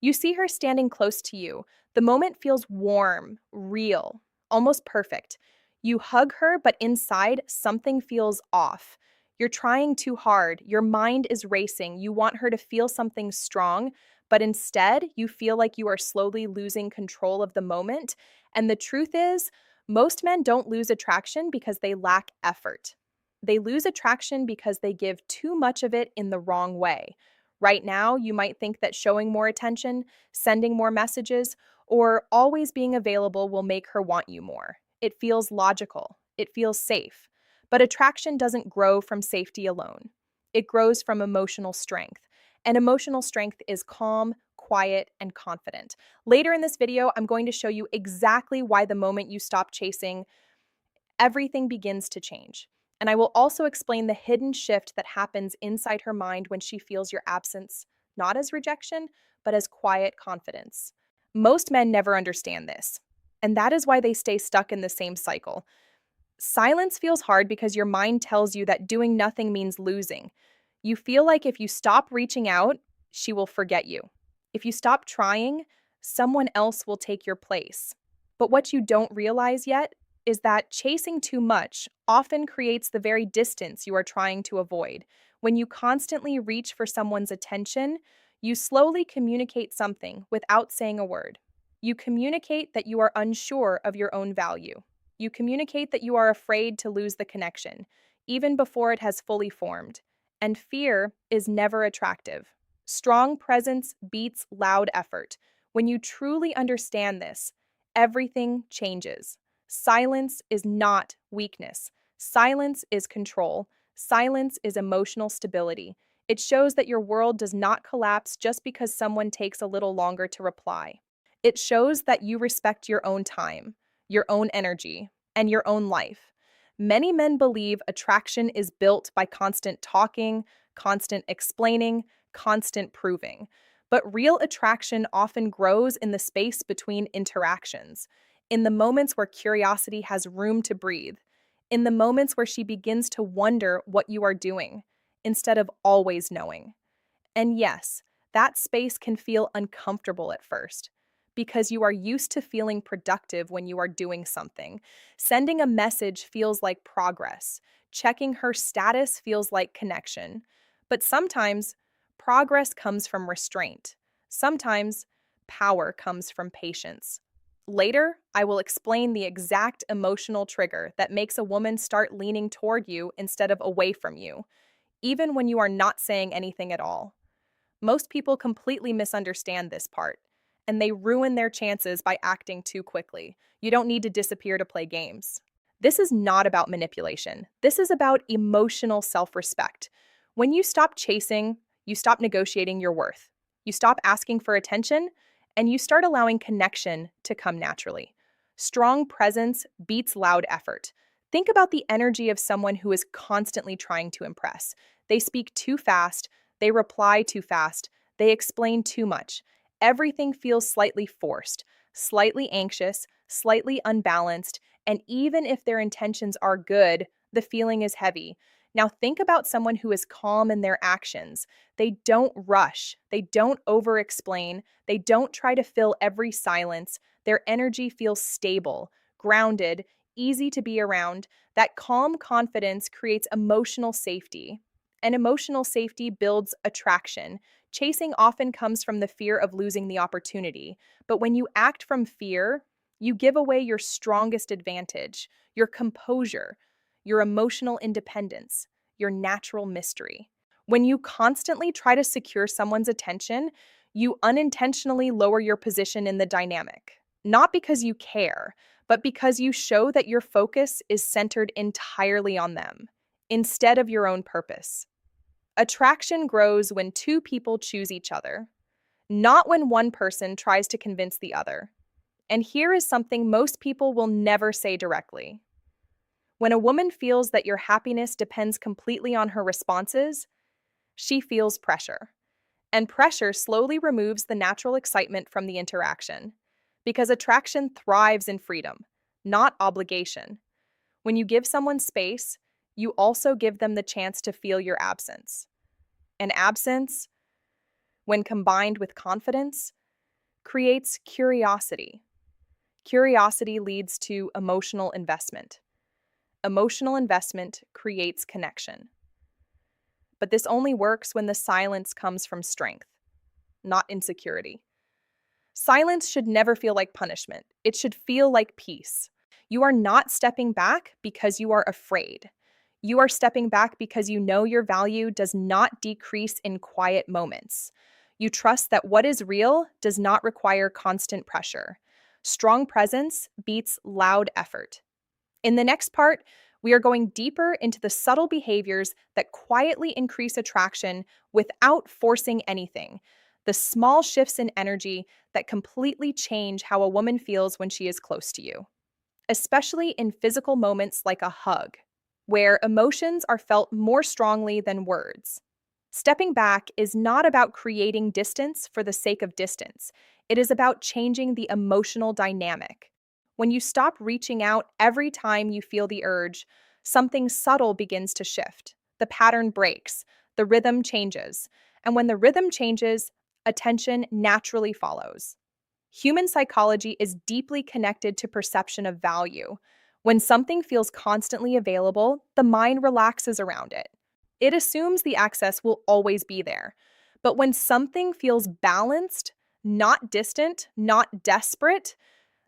You see her standing close to you. The moment feels warm, real, almost perfect. You hug her, but inside, something feels off. You're trying too hard. Your mind is racing. You want her to feel something strong, but instead, you feel like you are slowly losing control of the moment. And the truth is, most men don't lose attraction because they lack effort. They lose attraction because they give too much of it in the wrong way. Right now, you might think that showing more attention, sending more messages, or always being available will make her want you more. It feels logical, it feels safe. But attraction doesn't grow from safety alone. It grows from emotional strength. And emotional strength is calm, quiet, and confident. Later in this video, I'm going to show you exactly why the moment you stop chasing, everything begins to change. And I will also explain the hidden shift that happens inside her mind when she feels your absence, not as rejection, but as quiet confidence. Most men never understand this, and that is why they stay stuck in the same cycle. Silence feels hard because your mind tells you that doing nothing means losing. You feel like if you stop reaching out, she will forget you. If you stop trying, someone else will take your place. But what you don't realize yet is that chasing too much often creates the very distance you are trying to avoid. When you constantly reach for someone's attention, you slowly communicate something without saying a word. You communicate that you are unsure of your own value. You communicate that you are afraid to lose the connection, even before it has fully formed. And fear is never attractive. Strong presence beats loud effort. When you truly understand this, everything changes. Silence is not weakness. Silence is control. Silence is emotional stability. It shows that your world does not collapse just because someone takes a little longer to reply. It shows that you respect your own time, your own energy, and your own life. Many men believe attraction is built by constant talking, constant explaining, constant proving. But real attraction often grows in the space between interactions, in the moments where curiosity has room to breathe, in the moments where she begins to wonder what you are doing, instead of always knowing. And yes, that space can feel uncomfortable at first because you are used to feeling productive when you are doing something. Sending a message feels like progress. Checking her status feels like connection. But sometimes progress comes from restraint. Sometimes power comes from patience. Later, I will explain the exact emotional trigger that makes a woman start leaning toward you instead of away from you, even when you are not saying anything at all. Most people completely misunderstand this part, and they ruin their chances by acting too quickly. You don't need to disappear to play games. This is not about manipulation. This is about emotional self respect. When you stop chasing, you stop negotiating your worth. You stop asking for attention, and you start allowing connection to come naturally. Strong presence beats loud effort. Think about the energy of someone who is constantly trying to impress. They speak too fast, they reply too fast, they explain too much. Everything feels slightly forced, slightly anxious, slightly unbalanced, and even if their intentions are good, the feeling is heavy. Now, think about someone who is calm in their actions. They don't rush, they don't over explain, they don't try to fill every silence. Their energy feels stable, grounded, easy to be around. That calm confidence creates emotional safety. And emotional safety builds attraction. Chasing often comes from the fear of losing the opportunity. But when you act from fear, you give away your strongest advantage, your composure, your emotional independence, your natural mystery. When you constantly try to secure someone's attention, you unintentionally lower your position in the dynamic. Not because you care, but because you show that your focus is centered entirely on them, instead of your own purpose. Attraction grows when two people choose each other, not when one person tries to convince the other. And here is something most people will never say directly. When a woman feels that your happiness depends completely on her responses, she feels pressure. And pressure slowly removes the natural excitement from the interaction. Because attraction thrives in freedom, not obligation. When you give someone space, you also give them the chance to feel your absence. And absence, when combined with confidence, creates curiosity. Curiosity leads to emotional investment. Emotional investment creates connection. But this only works when the silence comes from strength, not insecurity. Silence should never feel like punishment. It should feel like peace. You are not stepping back because you are afraid. You are stepping back because you know your value does not decrease in quiet moments. You trust that what is real does not require constant pressure. Strong presence beats loud effort. In the next part, we are going deeper into the subtle behaviors that quietly increase attraction without forcing anything. The small shifts in energy that completely change how a woman feels when she is close to you, especially in physical moments like a hug, where emotions are felt more strongly than words. Stepping back is not about creating distance for the sake of distance. It is about changing the emotional dynamic. When you stop reaching out every time you feel the urge, something subtle begins to shift. The pattern breaks, the rhythm changes, and when the rhythm changes, attention naturally follows. Human psychology is deeply connected to perception of value. When something feels constantly available, the mind relaxes around it. It assumes the access will always be there. But when something feels balanced, not distant, not desperate,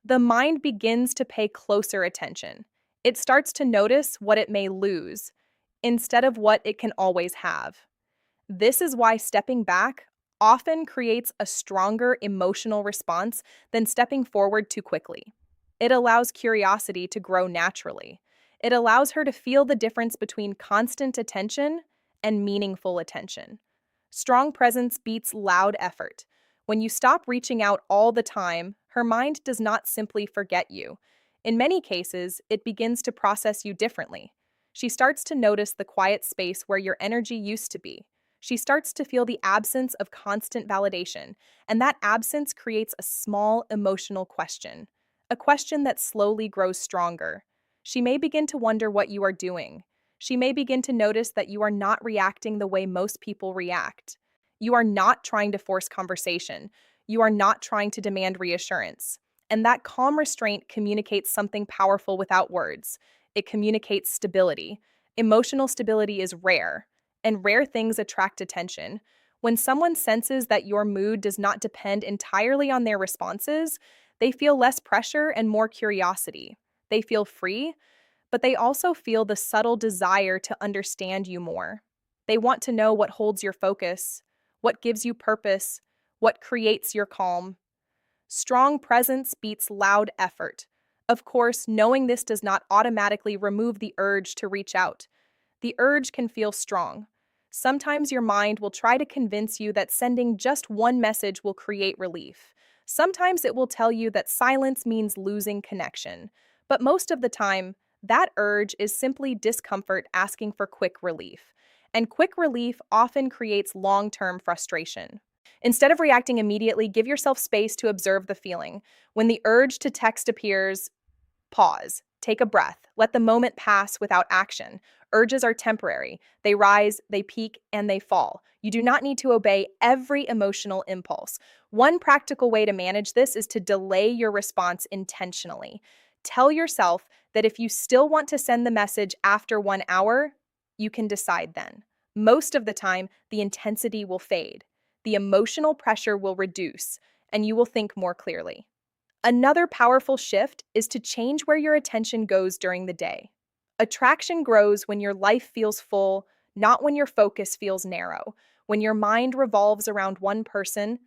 the mind begins to pay closer attention. It starts to notice what it may lose instead of what it can always have. This is why stepping back often creates a stronger emotional response than stepping forward too quickly. It allows curiosity to grow naturally. It allows her to feel the difference between constant attention and meaningful attention. Strong presence beats loud effort. When you stop reaching out all the time, her mind does not simply forget you. In many cases, it begins to process you differently. She starts to notice the quiet space where your energy used to be. She starts to feel the absence of constant validation, and that absence creates a small emotional question, a question that slowly grows stronger. She may begin to wonder what you are doing. She may begin to notice that you are not reacting the way most people react. You are not trying to force conversation. You are not trying to demand reassurance. And that calm restraint communicates something powerful without words. It communicates stability. Emotional stability is rare, and rare things attract attention. When someone senses that your mood does not depend entirely on their responses, they feel less pressure and more curiosity. They feel free, but they also feel the subtle desire to understand you more. They want to know what holds your focus, what gives you purpose, what creates your calm. Strong presence beats loud effort. Of course, knowing this does not automatically remove the urge to reach out. The urge can feel strong. Sometimes your mind will try to convince you that sending just one message will create relief. Sometimes it will tell you that silence means losing connection. But most of the time, that urge is simply discomfort asking for quick relief. And quick relief often creates long-term frustration. Instead of reacting immediately, give yourself space to observe the feeling. When the urge to text appears, pause, take a breath, let the moment pass without action. Urges are temporary. They rise, they peak, and they fall. You do not need to obey every emotional impulse. One practical way to manage this is to delay your response intentionally. Tell yourself that if you still want to send the message after 1 hour, you can decide then. Most of the time, the intensity will fade. The emotional pressure will reduce, and you will think more clearly. Another powerful shift is to change where your attention goes during the day. Attraction grows when your life feels full, not when your focus feels narrow. When your mind revolves around one person,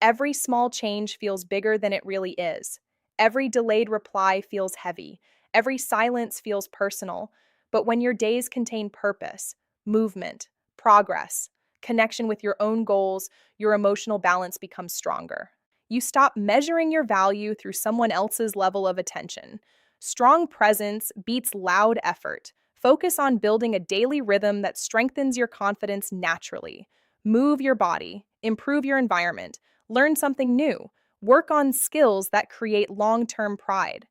every small change feels bigger than it really is. Every delayed reply feels heavy. Every silence feels personal. But when your days contain purpose, movement, progress, connection with your own goals, your emotional balance becomes stronger. You stop measuring your value through someone else's level of attention. Strong presence beats loud effort. Focus on building a daily rhythm that strengthens your confidence naturally. Move your body, improve your environment, learn something new, work on skills that create long-term pride.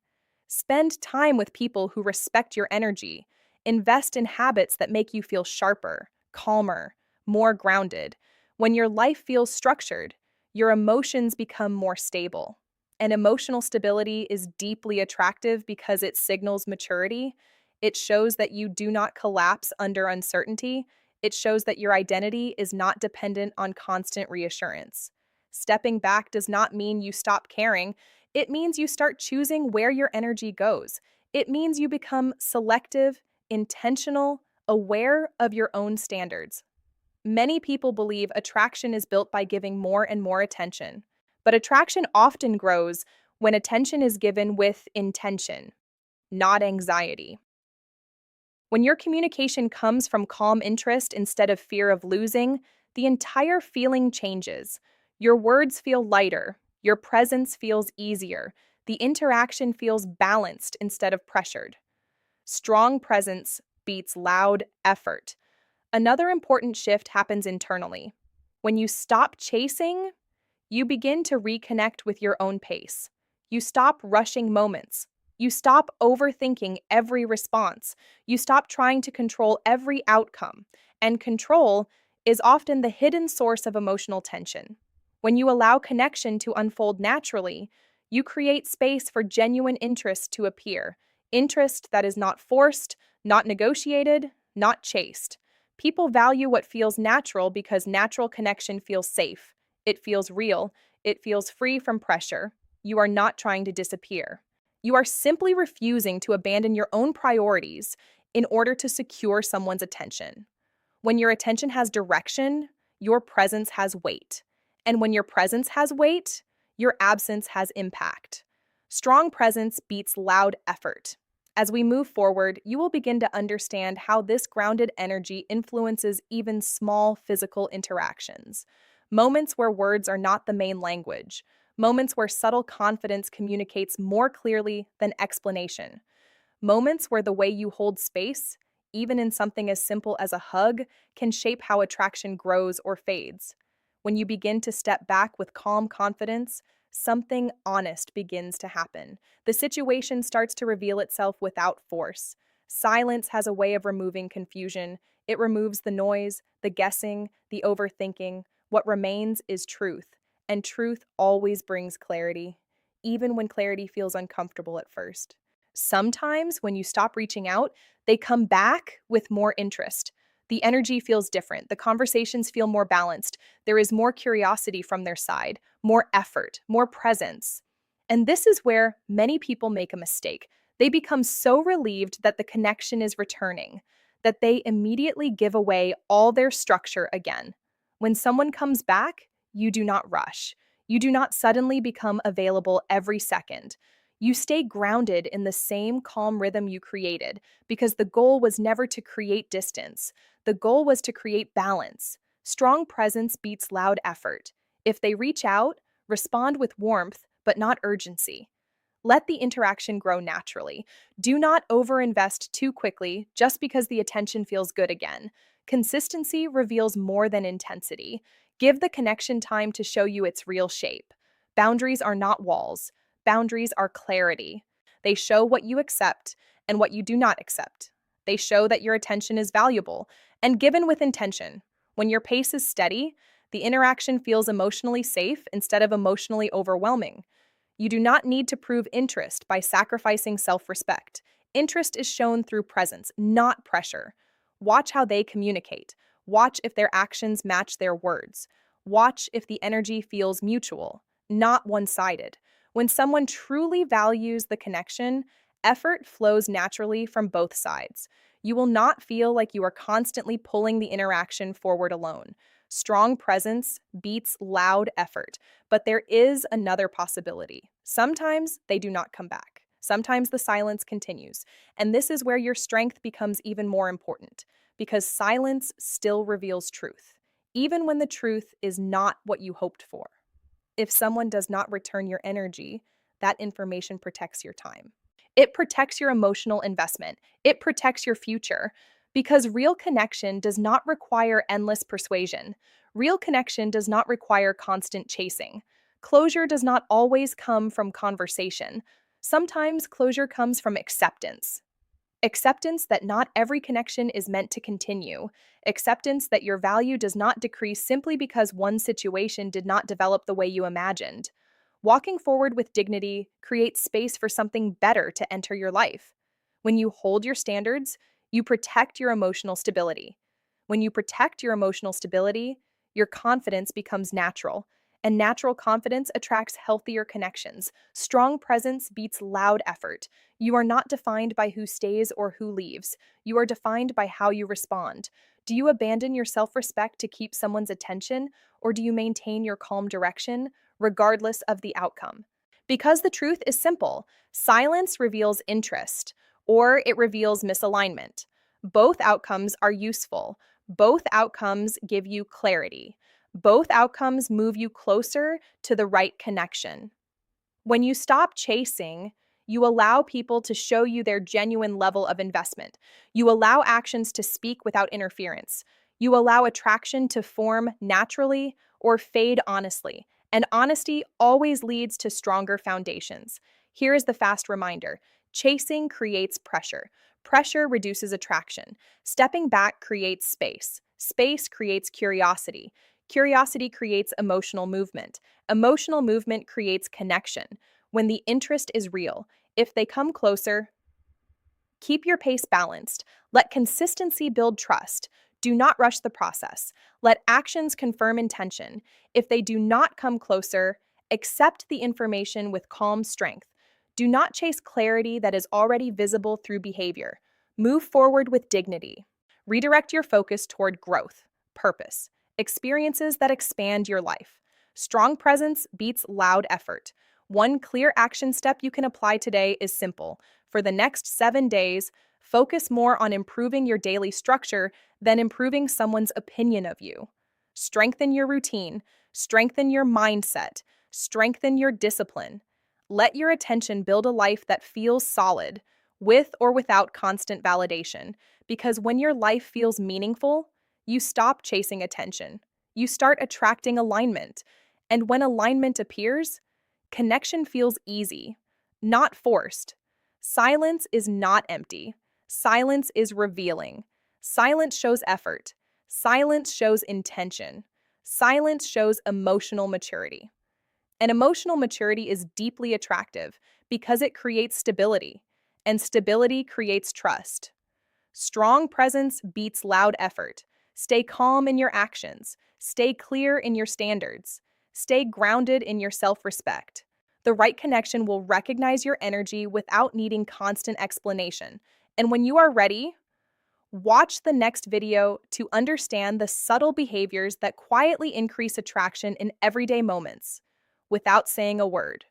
Spend time with people who respect your energy. Invest in habits that make you feel sharper, calmer, more grounded. When your life feels structured, Your emotions become more stable. And emotional stability is deeply attractive because it signals maturity. It shows that you do not collapse under uncertainty. It shows that your identity is not dependent on constant reassurance. Stepping back does not mean you stop caring. It means you start choosing where your energy goes. It means you become selective, intentional, aware of your own standards. Many people believe attraction is built by giving more and more attention, but attraction often grows when attention is given with intention, not anxiety. When your communication comes from calm interest instead of fear of losing, the entire feeling changes. Your words feel lighter, your presence feels easier, the interaction feels balanced instead of pressured. Strong presence beats loud effort. Another important shift happens internally. When you stop chasing, you begin to reconnect with your own pace. You stop rushing moments. You stop overthinking every response. You stop trying to control every outcome. And control is often the hidden source of emotional tension. When you allow connection to unfold naturally, you create space for genuine interest to appear. Interest that is not forced, not negotiated, not chased. People value what feels natural because natural connection feels safe. It feels real. It feels free from pressure. You are not trying to disappear. You are simply refusing to abandon your own priorities in order to secure someone's attention. When your attention has direction, your presence has weight. And when your presence has weight, your absence has impact. Strong presence beats loud effort. As we move forward, you will begin to understand how this grounded energy influences even small physical interactions. Moments where words are not the main language. Moments where subtle confidence communicates more clearly than explanation. Moments where the way you hold space, even in something as simple as a hug, can shape how attraction grows or fades. When you begin to step back with calm confidence, something honest begins to happen. The situation starts to reveal itself without force. Silence has a way of removing confusion. It removes the noise, the guessing, the overthinking. What remains is truth, and truth always brings clarity, even when clarity feels uncomfortable at first. Sometimes, when you stop reaching out, they come back with more interest. The energy feels different. The conversations feel more balanced. There is more curiosity from their side, more effort, more presence. And this is where many people make a mistake. They become so relieved that the connection is returning that they immediately give away all their structure again. When someone comes back, you do not rush. You do not suddenly become available every second. You stay grounded in the same calm rhythm you created because the goal was never to create distance. The goal was to create balance. Strong presence beats loud effort. If they reach out, respond with warmth, but not urgency. Let the interaction grow naturally. Do not overinvest too quickly just because the attention feels good again. Consistency reveals more than intensity. Give the connection time to show you its real shape. Boundaries are not walls. Boundaries are clarity. They show what you accept and what you do not accept. They show that your attention is valuable and given with intention. When your pace is steady, the interaction feels emotionally safe instead of emotionally overwhelming. You do not need to prove interest by sacrificing self-respect. Interest is shown through presence, not pressure. Watch how they communicate. Watch if their actions match their words. Watch if the energy feels mutual, not one-sided. When someone truly values the connection, effort flows naturally from both sides. You will not feel like you are constantly pulling the interaction forward alone. Strong presence beats loud effort, but there is another possibility. Sometimes they do not come back. Sometimes the silence continues. And this is where your strength becomes even more important, because silence still reveals truth, even when the truth is not what you hoped for. If someone does not return your energy, that information protects your time. It protects your emotional investment. It protects your future. Because real connection does not require endless persuasion. Real connection does not require constant chasing. Closure does not always come from conversation. Sometimes closure comes from acceptance. Acceptance that not every connection is meant to continue. Acceptance that your value does not decrease simply because one situation did not develop the way you imagined. Walking forward with dignity creates space for something better to enter your life. When you hold your standards, you protect your emotional stability. When you protect your emotional stability, your confidence becomes natural, and natural confidence attracts healthier connections. Strong presence beats loud effort. You are not defined by who stays or who leaves. You are defined by how you respond. Do you abandon your self respect to keep someone's attention, or do you maintain your calm direction, regardless of the outcome? Because the truth is simple, silence reveals interest, or it reveals misalignment. Both outcomes are useful. Both outcomes give you clarity. Both outcomes move you closer to the right connection. When you stop chasing, you allow people to show you their genuine level of investment. You allow actions to speak without interference. You allow attraction to form naturally or fade honestly. And honesty always leads to stronger foundations. Here is the fast reminder: chasing creates pressure. Pressure reduces attraction. Stepping back creates space. Space creates curiosity. Curiosity creates emotional movement. Emotional movement creates connection. When the interest is real, if they come closer, keep your pace balanced. Let consistency build trust. Do not rush the process. Let actions confirm intention. If they do not come closer, accept the information with calm strength. Do not chase clarity that is already visible through behavior. Move forward with dignity. Redirect your focus toward growth, purpose, experiences that expand your life. Strong presence beats loud effort. One clear action step you can apply today is simple. For the next 7 days, focus more on improving your daily structure than improving someone's opinion of you. Strengthen your routine, strengthen your mindset, strengthen your discipline. Let your attention build a life that feels solid, with or without constant validation. Because when your life feels meaningful, you stop chasing attention. You start attracting alignment. And when alignment appears, connection feels easy, not forced. Silence is not empty. Silence is revealing. Silence shows effort. Silence shows intention. Silence shows emotional maturity. And emotional maturity is deeply attractive because it creates stability, and stability creates trust. Strong presence beats loud effort. Stay calm in your actions. Stay clear in your standards. Stay grounded in your self respect. The right connection will recognize your energy without needing constant explanation. And when you are ready, watch the next video to understand the subtle behaviors that quietly increase attraction in everyday moments without saying a word.